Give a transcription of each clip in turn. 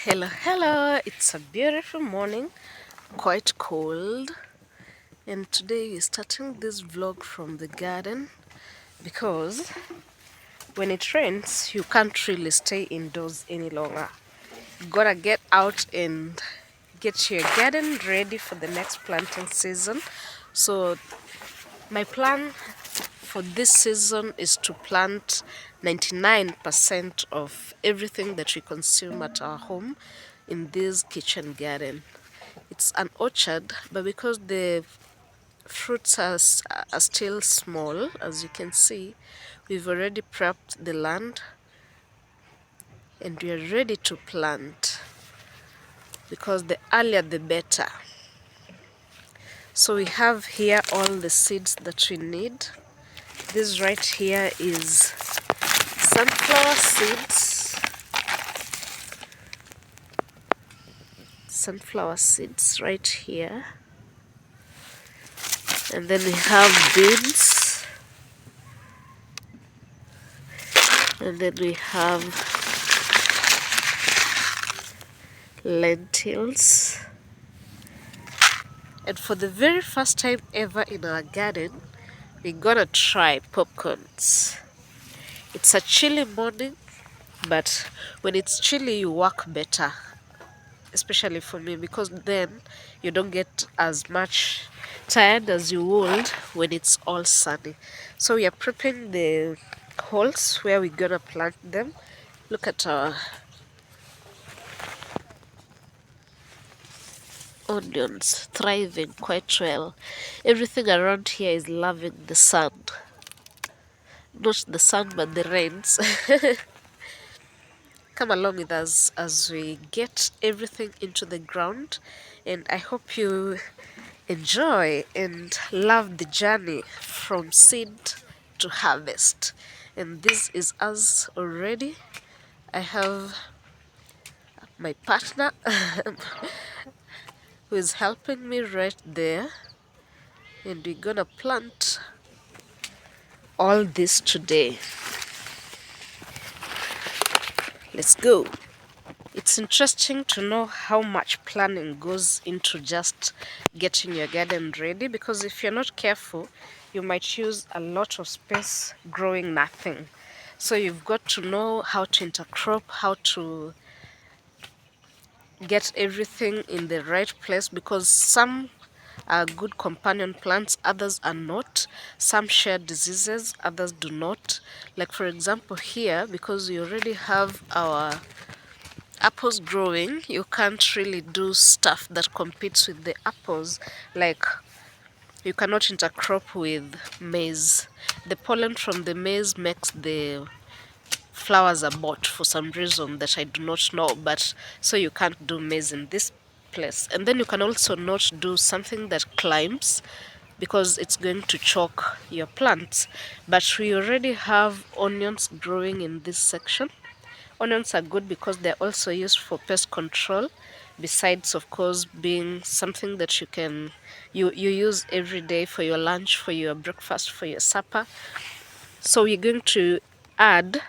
Hello, it's a beautiful morning, quite cold, and today we're starting this vlog from the garden because when it rains, you can't really stay indoors any longer. You gotta get out and get your garden ready for the next planting season. So, my plan for this season is to plant 99% of everything that we consume at our home in this kitchen garden. It's an orchard, but because the fruits are still small, as you can see, we've already prepped the land and we are ready to plant because the earlier the better. So we have here all the seeds that we need. This right here is sunflower seeds. Sunflower seeds right here. And then we have beans. And then we have lentils. And for the very first time ever in our garden, we're gonna try popcorns. It's a chilly morning, but when it's chilly, you work better, especially for me, because then you don't get as much tired as you would when it's all sunny. So we are prepping the holes where we're gonna plant them. Look at our onions thriving quite well. Everything around here is loving the sun. Not the sun, but the rains. Come along with us as we get everything into the ground, and I hope you enjoy and love the journey from seed to harvest. And this is us already. I have my partner who is helping me right there, and we're gonna plant all this today. Let's go. It's interesting to know how much planning goes into just getting your garden ready, because if you're not careful, you might use a lot of space growing nothing. So you've got to know how to intercrop, how to get everything in the right place, because some are good companion plants, others are not. Some share diseases, others do not. Like for example here, because we already have our apples growing, you can't really do stuff that competes with the apples. Like you cannot intercrop with maize. The pollen from the maize makes the flowers abort for some reason that I do not know, but so you can't do maize in this place. And then you can also not do something that climbs, because it's going to choke your plants. But we already have onions growing in this section. Onions are good because they're also used for pest control, besides of course being something that you use every day for your lunch, for your breakfast, for your supper. So we're going to add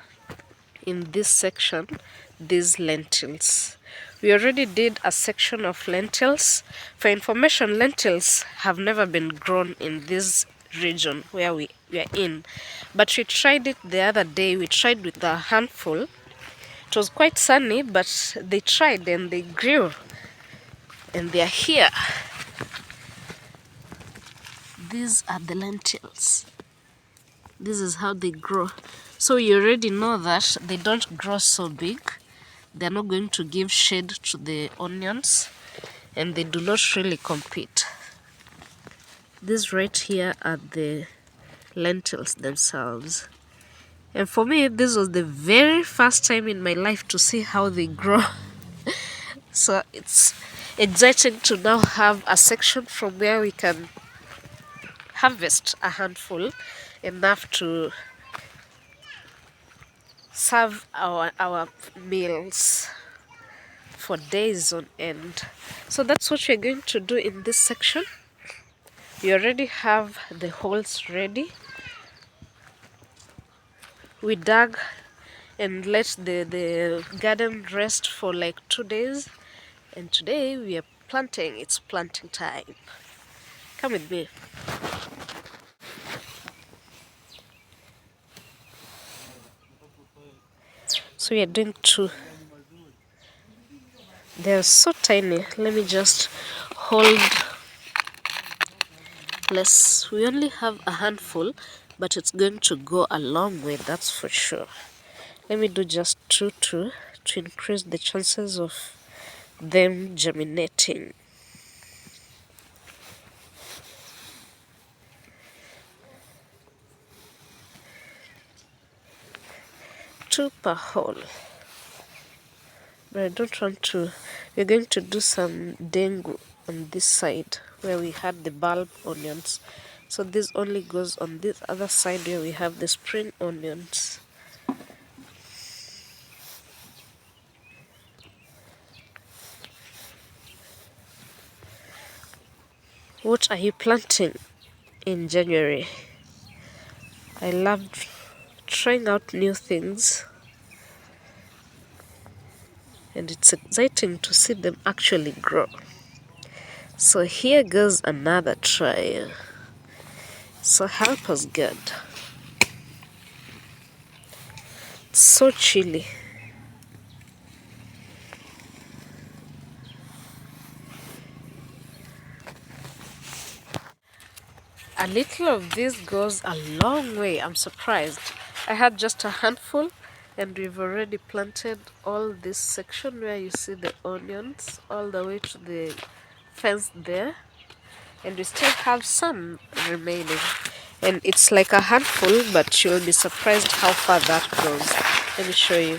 in this section these lentils. We already did a section of lentils. For information, lentils have never been grown in this region where we are in, but we tried it the other day. We tried with a handful. It was quite sunny, but they tried and they grew, and they are here. These are the lentils. This is how they grow. So you already know that they don't grow so big. They're not going to give shade to the onions, and they do not really compete. These right here are the lentils themselves. And for me, this was the very first time in my life to see how they grow. So it's exciting to now have a section from where we can harvest a handful, enough to serve our meals for days on end. So that's what we're going to do in this section. We already have the holes ready. We dug and let the garden rest for like 2 days. And today we are planting. It's planting time. Come with me. So we are doing two. They're so tiny. Let me just hold less. We only have a handful, but it's going to go a long way, that's for sure. Let me do just two to increase the chances of them germinating. Two per hole. But I don't want to. We're going to do some dengu on this side where we had the bulb onions. So this only goes on this other side where we have the spring onions. What are you planting in January? I love trying out new things, and it's exciting to see them actually grow. So here goes another trial. So help us God. It's so chilly. A little of this goes a long way. I'm surprised. I had just a handful, and we've already planted all this section where you see the onions all the way to the fence there, and we still have some remaining. And it's like a handful, but you'll be surprised how far that goes. Let me show you.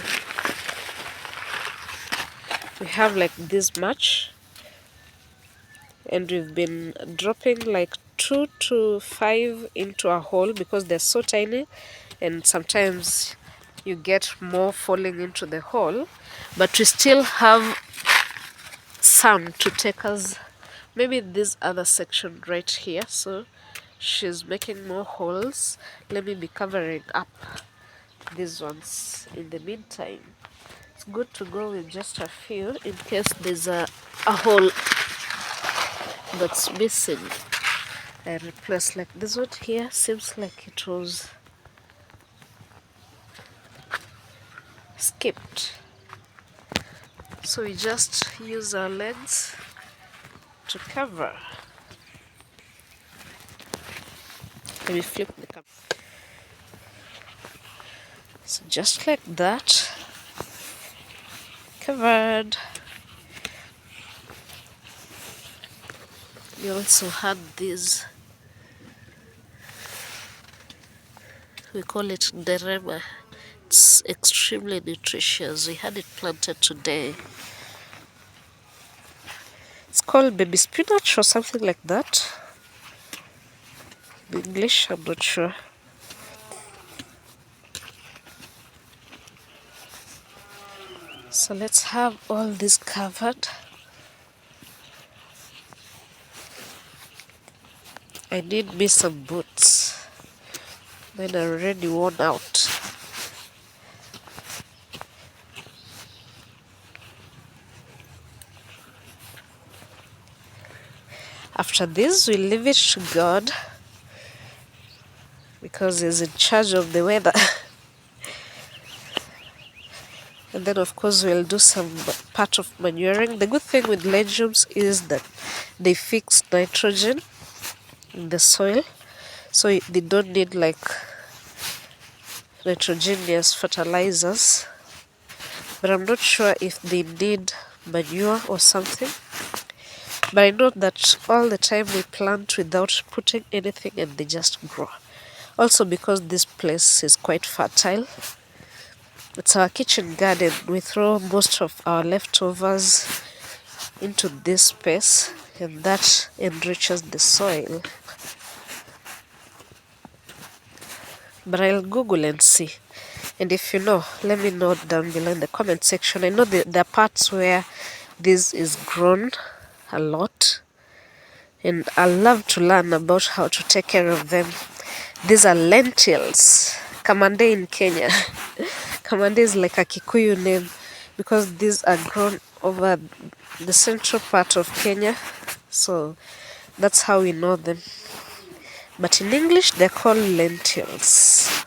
We have like this much, and we've been dropping like 2 to 5 into a hole because they're so tiny, and sometimes you get more falling into the hole, but we still have some to take us maybe this other section right here. So she's making more holes. Let me be covering up these ones in the meantime. It's good to go with just a few in case there's a hole that's missing. I replace like this one here. Seems like it was skipped, so we just use our legs to cover. Let me flip the camera. So just like that, covered. We also had these, we call it derema. It's extremely nutritious. We had it planted today. It's called baby spinach or something like that. In English, I'm not sure. So let's have all this covered. I need me some boots. Mine are already worn out. After this, we leave it to God because He's in charge of the weather. And then, of course, we'll do some part of manuring. The good thing with legumes is that they fix nitrogen in the soil, so they don't need like nitrogenous fertilizers. But I'm not sure if they need manure or something. But I know that all the time we plant without putting anything and they just grow. Also because this place is quite fertile. It's our kitchen garden. We throw most of our leftovers into this space, and that enriches the soil. But I'll Google and see. And if you know, let me know down below in the comment section. I know there are parts where this is grown a lot, and I love to learn about how to take care of them. These are lentils. Kamande in Kenya. Kamande is like a Kikuyu name because these are grown over the central part of Kenya. So that's how we know them. But in English, they're called lentils.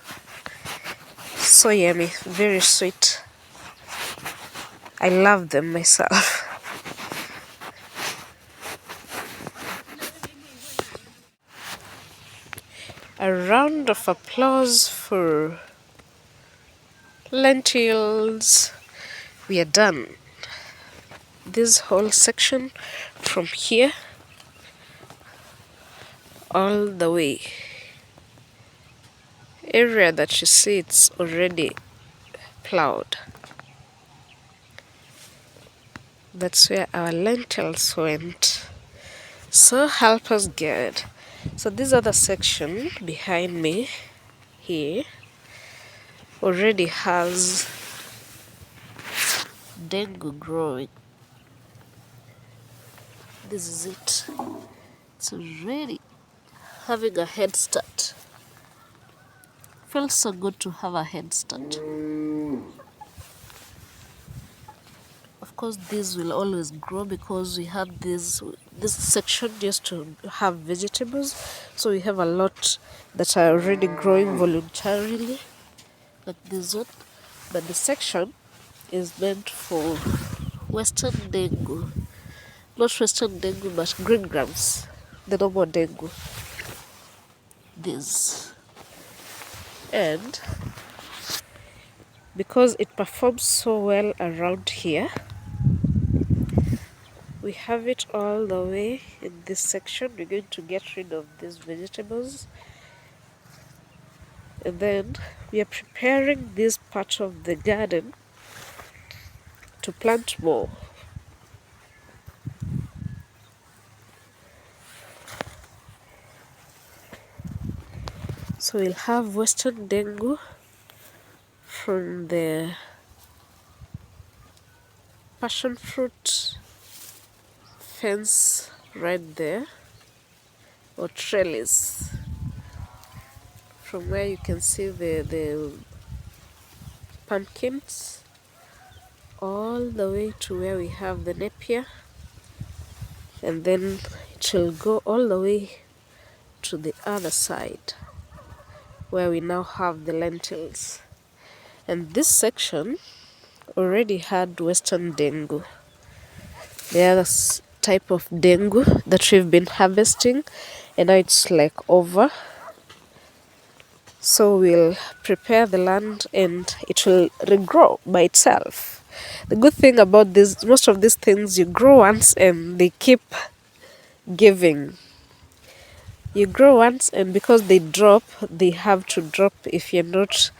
So yummy, very sweet. I love them myself. A round of applause for lentils. We are done. This whole section from here all the way. Area that you see, it's already plowed. That's where our lentils went. So help us God. So this other section behind me here already has dengu growing. This is it. It's already having a head start. Feels so good to have a head start. Of course, these will always grow because we have this section just to have vegetables. So we have a lot that are already growing voluntarily, like this one. But the section is meant for Western dengu. Not Western dengu, but green grams. The normal dengu. This. And because it performs so well around here, we have it all the way in this section. We're going to get rid of these vegetables, and then we are preparing this part of the garden to plant more. So we'll have Western dengu from the passion fruit fence right there, or trellis, from where you can see the pumpkins, all the way to where we have the napier, and then it will go all the way to the other side where we now have the lentils. And this section already had Western dengu, the other type of dengu that we've been harvesting, and now it's like over. So we'll prepare the land and it will regrow by itself. The good thing about this, most of these things you grow once and they keep giving. You grow once, and because they drop, they have to drop if you're not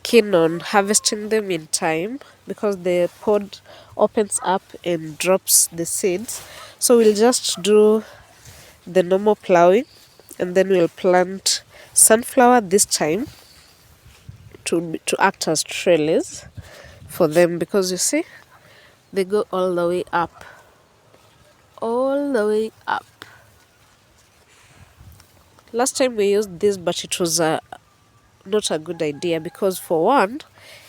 keen on harvesting them in time, because the pod opens up and drops the seeds. So we'll just do the normal plowing, and then we'll plant sunflower this time to act as trellis for them, because you see they go all the way up, all the way up. Last time we used this, but it was not a good idea, because for one,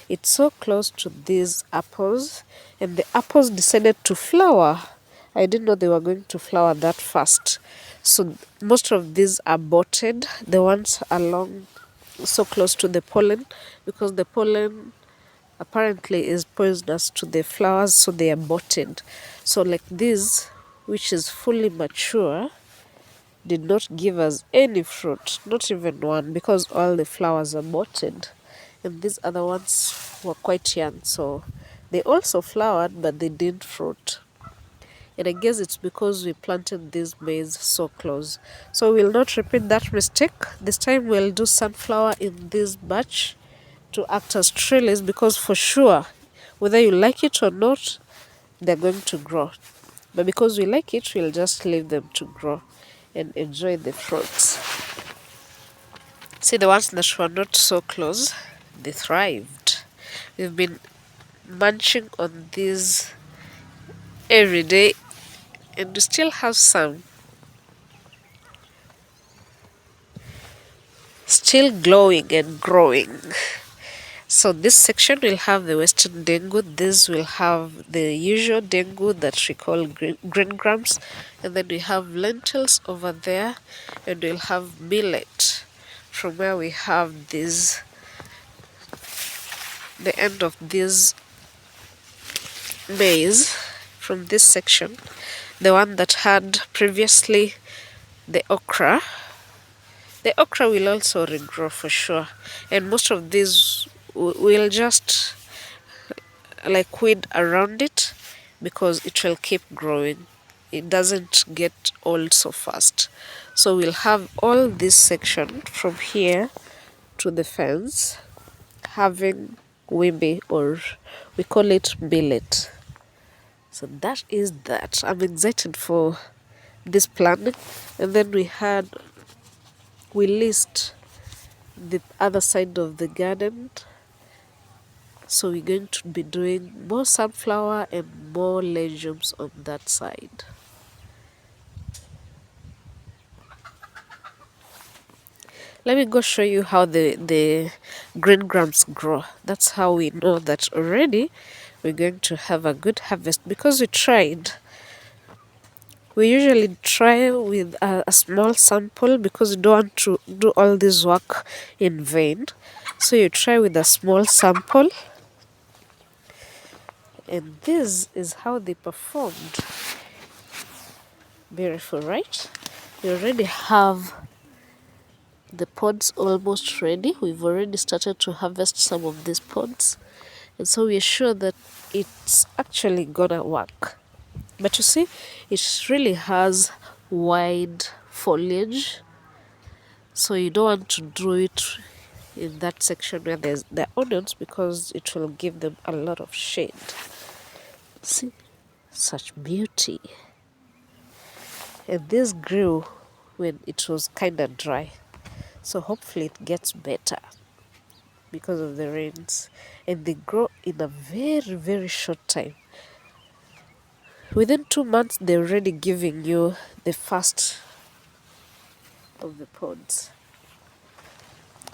it's so close to these apples, and the apples decided to flower. I didn't know they were going to flower that fast. So most of these are botted, the ones along so close to the pollen, because the pollen apparently is poisonous to the flowers, so they are botted. So like this, which is fully mature, did not give us any fruit, not even one, because all the flowers are botted, and these other ones were quite young, so they also flowered but they didn't fruit. And I guess it's because we planted this maize so close. So we'll not repeat that mistake. This time we'll do sunflower in this batch to act as trellis, because for sure, whether you like it or not, they're going to grow. But because we like it, we'll just leave them to grow and enjoy the fruits. See, the ones that were not so close, they thrived. We've been munching on these every day, and we still have some still glowing and growing. So this section will have the western dengu, this will have the usual dengu that we call green grams, and then we have lentils over there, and we'll have millet from where we have this, the end of this maize from this section, the one that had previously the okra. The okra will also regrow for sure, and most of these will just like weed around it because it will keep growing. It doesn't get old so fast. So we'll have all this section from here to the fence having wimbi, or we call it millet. So that is that. I'm excited for this planning. And then we list the other side of the garden. So we're going to be doing more sunflower and more legumes on that side. Let me go show you how the green grams grow. That's how we know that already we're going to have a good harvest, because we tried. We usually try with a small sample because we don't want to do all this work in vain. So you try with a small sample, and this is how they performed. Beautiful, right? We already have the pods almost ready. We've already started to harvest some of these pods, and so we're sure that it's actually gonna work. But you see, it really has wide foliage, so you don't want to do it in that section where there's the onions, because it will give them a lot of shade. See, such beauty. And this grew when it was kind of dry, so hopefully it gets better because of the rains, and they grow in a very, very short time. Within 2 months they're already giving you the first of the pods.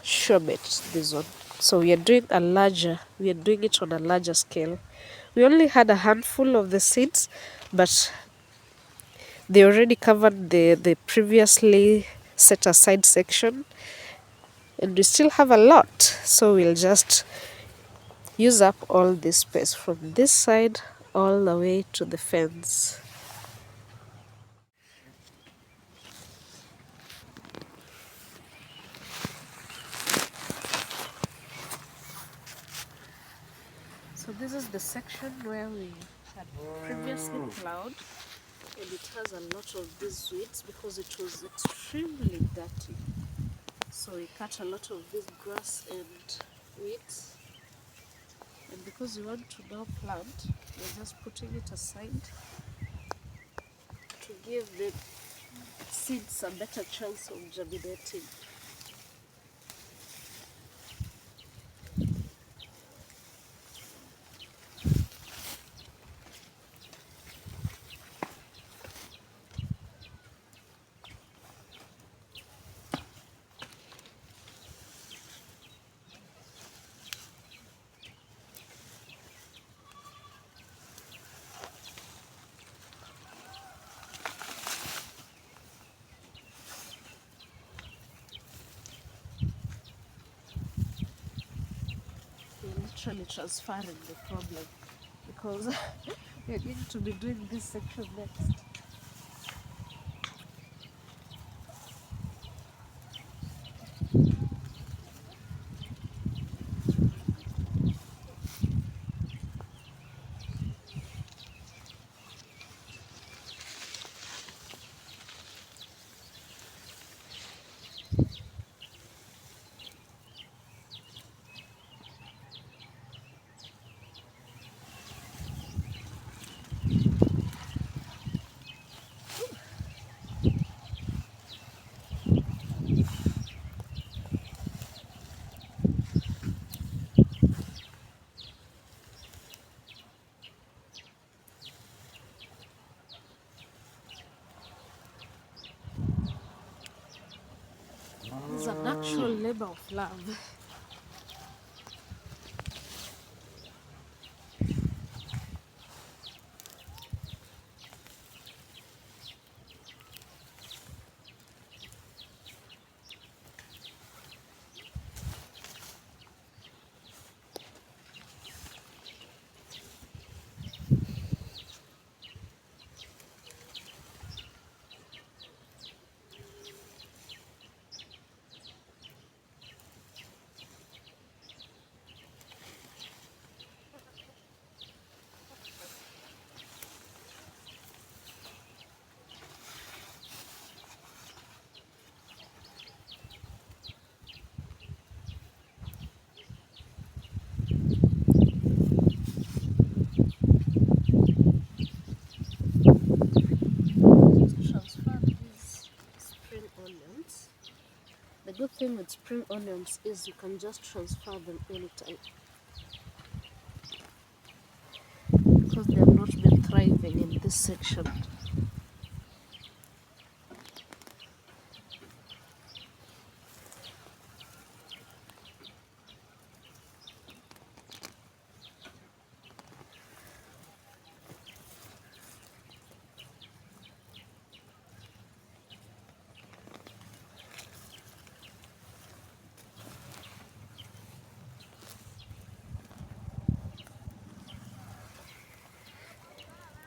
Sure bet this one. So we are doing it on a larger scale. We only had a handful of the seeds, but they already covered the previously set aside section, and we still have a lot. So we'll just use up all this space from this side all the way to the fence. So this is the section where we had previously plowed, and it has a lot of these weeds because it was extremely dirty. So we cut a lot of this grass and weeds, and because we want to now plant, we're just putting it aside to give the seeds a better chance of germinating. We're literally transferring the problem because we're going to be doing this section next. It's an actual labor of love. with spring onions is you can just transfer them anytime because they have not been thriving in this section.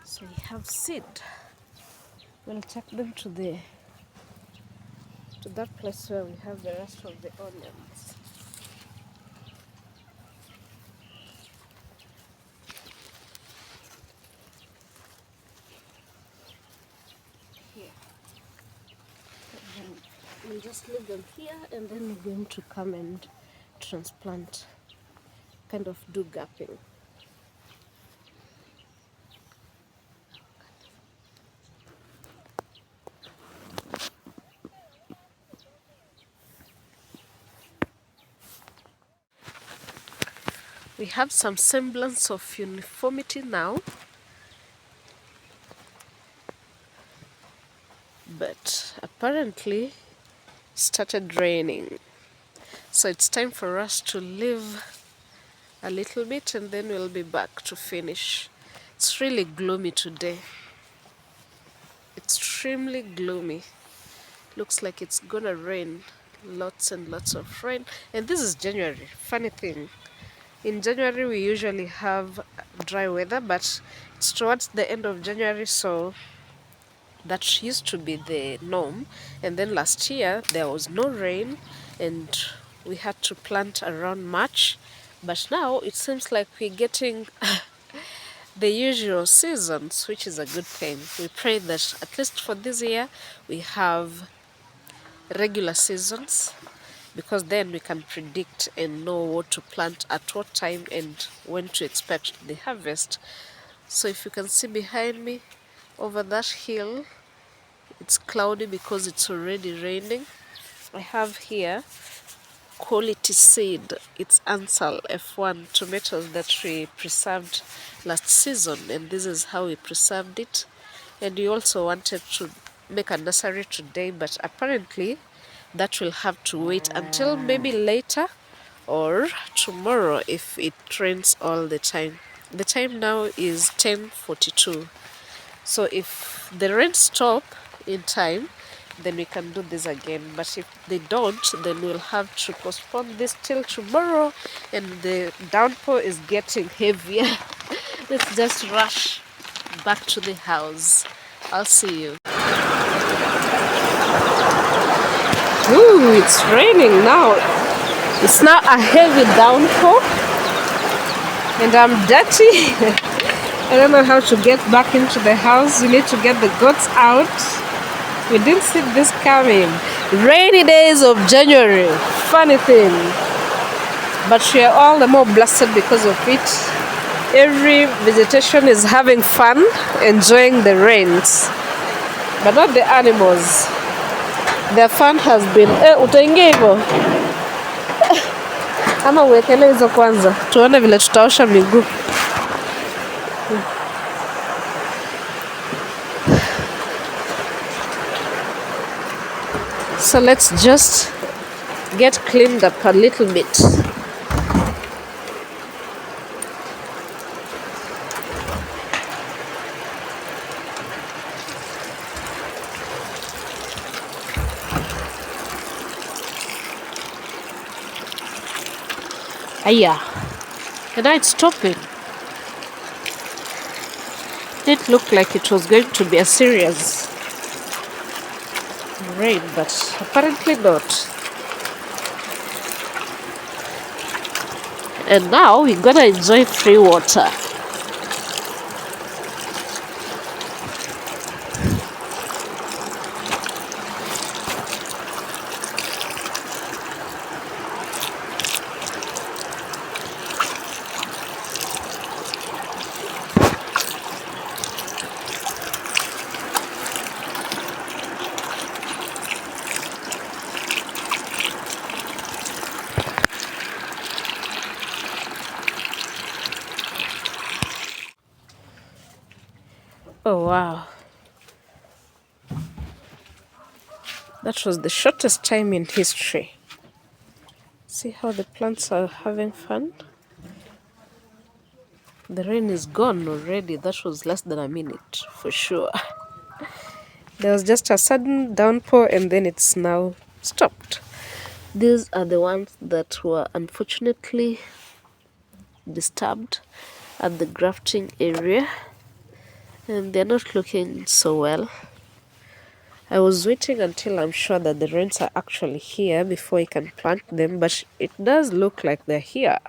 So we have seed. We'll take them to that place where we have the rest of the onions. Here. And then we'll just leave them here, and then we're going to come and transplant, kind of do gapping. We have some semblance of uniformity now, but apparently started raining. So it's time for us to leave a little bit and then we'll be back to finish. It's really gloomy today. Extremely gloomy. Looks like it's gonna rain. Lots and lots of rain. And this is January. Funny thing. In January we usually have dry weather, but it's towards the end of January, so that used to be the norm. And then last year there was no rain and we had to plant around March, but now it seems like we're getting the usual seasons, which is a good thing. We pray that at least for this year we have regular seasons, because then we can predict and know what to plant at what time and when to expect the harvest. So if you can see behind me over that hill, it's cloudy because it's already raining. I have here quality seed. It's Ansal F1 tomatoes that we preserved last season, and this is how we preserved it. And we also wanted to make a nursery today, but apparently that will have to wait until maybe later or tomorrow if it rains all the time. The time now is 10:42. So if the rain stop in time, then we can do this again. But if they don't, then we'll have to postpone this till tomorrow, and the downpour is getting heavier. Let's just rush back to the house. I'll see you. Ooh, it's raining now. It's now a heavy downpour, and I'm dirty. I don't know how to get back into the house. We need to get the goats out. We didn't see this coming. Rainy days of January. Funny thing. But we are all the more blessed because of it. Every vegetation is having fun, enjoying the rains. But not the animals. Their fun has been... utaingia hivyo? Ama uwekele hizo kwanza. Tuone vile tutaosha miguu. So let's just get cleaned up a little bit. Aya, and now it's stopping. It looked like it was going to be a serious rain, but apparently not. And now we're gonna enjoy free water. Oh wow, that was the shortest time in history. See how the plants are having fun? The rain is gone already. That was less than a minute for sure. There was just a sudden downpour and then it's now stopped. These are the ones that were unfortunately disturbed at the grafting area, and they're not looking so well. I was waiting until I'm sure that the rains are actually here before I can plant them, but it does look like they're here.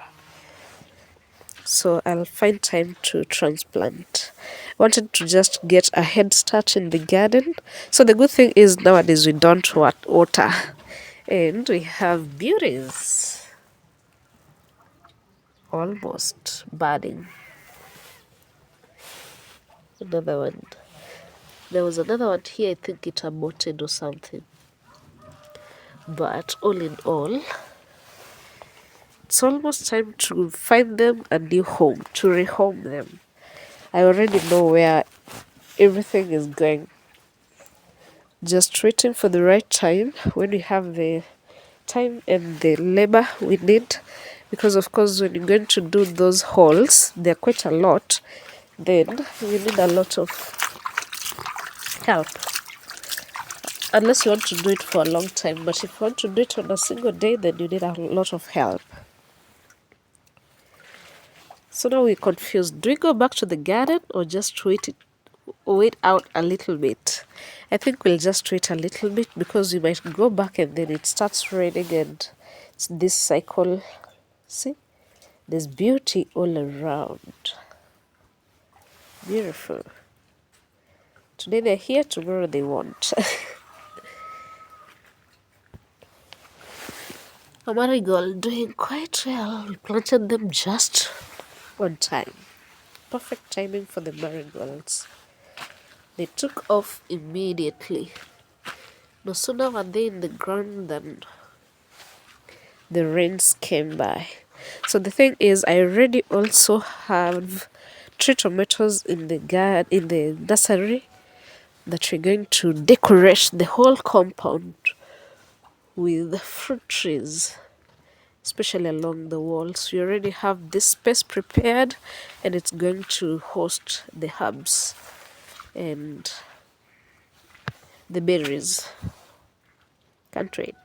So I'll find time to transplant. Wanted to just get a head start in the garden. So the good thing is nowadays we don't water, and we have beauties almost budding. Another one. There was another one here, I think it aborted or something. But all in all, it's almost time to find them a new home, to rehome them. I already know where everything is going. Just waiting for the right time when we have the time and the labor we need. Because of course when you're going to do those holes, they're quite a lot, then you need a lot of help. Unless you want to do it for a long time, but if you want to do it on a single day, then you need a lot of help. So now we're confused. Do we go back to the garden or just wait out a little bit? I think we'll just wait a little bit because we might go back and then it starts raining and it's this cycle. See? There's beauty all around. Beautiful. Today they're here, tomorrow they won't. A marigold doing quite well. We planted them just on time. Perfect timing for the marigolds. They took off immediately. No sooner were they in the ground than the rains came by. So the thing is, I already also have 3 tomatoes in the nursery that we're going to decorate the whole compound with fruit trees, especially along the walls. We already have this space prepared and it's going to host the herbs and the berries. Can't wait.